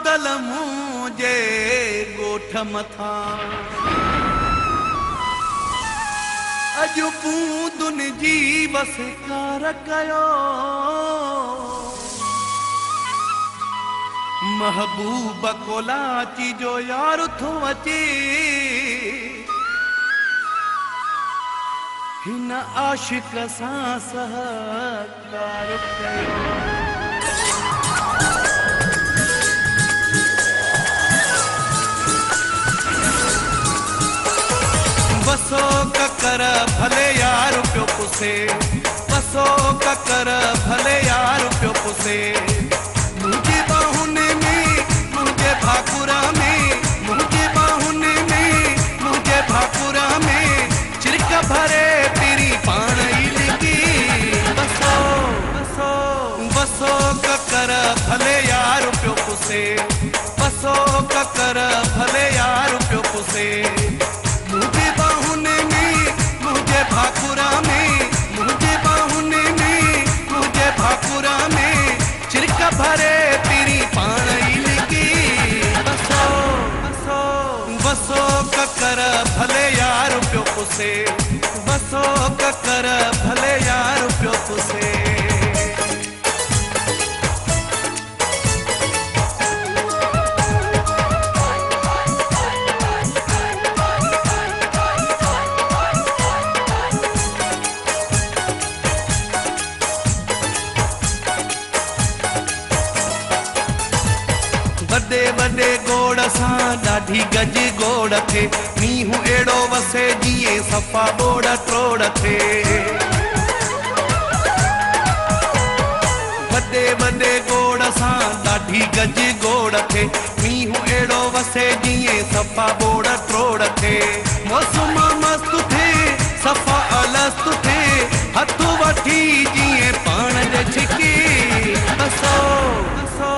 बादल मुझे गोठ मथा अजु बूंदुन जी वसकार कयो महबूब कोलाची जो यार थो अचे हिन आशिक सां सहकार कयो बसो ककर भले यार पियो पुसे बसो ककर भले यार पियो पुसे मुझे बाहुन में मुझे भाकुरा में मुझे बाहुन में मुझे भाकुरा में चिरक भरे तेरी पान इलगी बसो बसो बसो ककर भले यार पियो पुसे बसो ककर भले यार पियो पुसे मुझे बाहुन में मुझे भाकुरा में मुझे बाहुन में मुझे भाकुरा में चिरक भरे तेरी पान इलगी बसो बसो बसो ककर भले यार पियो पुसे बसो ककर भले यार पियो पुसे वडे वडे गोड़ सां ॾाढी गज गोड़ थे मींहुं अहिड़ो वसे जीअं सफ़ा बोड़ ट्रोड़ थे वडे वडे गोड़ सां ॾाढी गज गोड़ थे मींहुं अहिड़ो वसे जीअं सफ़ा बोड़ ट्रोड़ थे मौसम मस्तु थे सफ़ा अलस्त थे हथ वठी जीअं पाण जे छिकी बसो बसो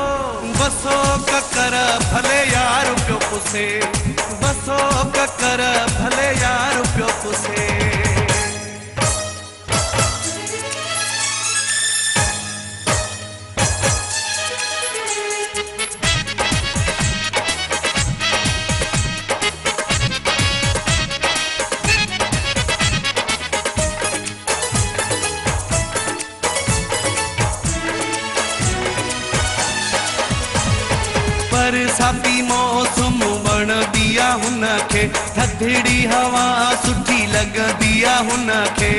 बसो ककर भले यार पियो पुसे बसो ककर भले यार पियो पुसे बरसाती मौसम वण दिया हुनखे थधिड़ी हवा सुठी लॻंदी आहे हुनखे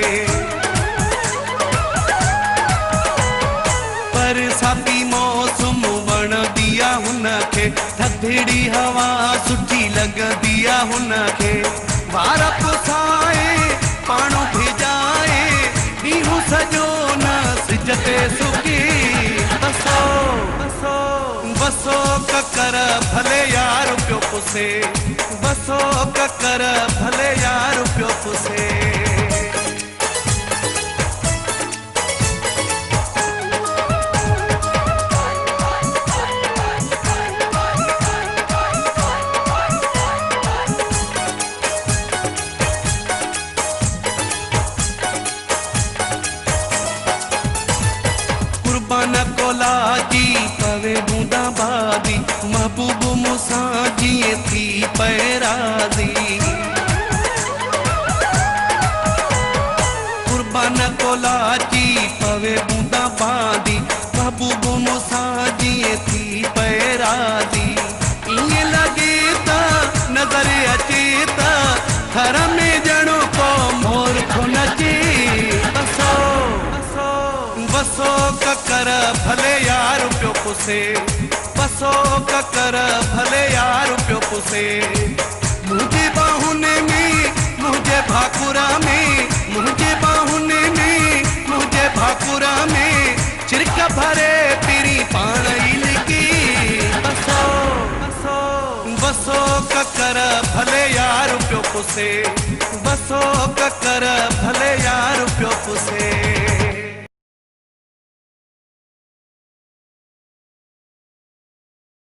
बरसाती मौसम वण दिया हुनखे थधिड़ी हवा सुठी लॻंदी आहे हुनखे वार पुसाए पाणो भिजाए ॾींहुं सॼो न सिज ते सुकी बसो बसो बसो ककर भले यार पियो पुसे बसो ककर भले यार पियो पुसे कुर्बान कोलाजी पवे बूंदा बादी महबूब मूसां जीअं थी पए राज़ी कुर्बान कोलाजी पवे बूंदा बादी महबूब मूसां जीअं थी पए राज़ी ईअं लॻे त नज़र अचे त घर में ॼणो को मोर थो नचे बसो बसो बसो ककर भले यार पियो पुसे बसो ककर भले यार पियो पुसे मुझे बाहुन में मुझे भाकुरा में मुझे बाहुन में मुझे भाकुरा में चिरक भरे तेरी पान इलगी बसो बसो बसो ककर भले यार पियो पुसे बसो ककर भले यार पियो पुसे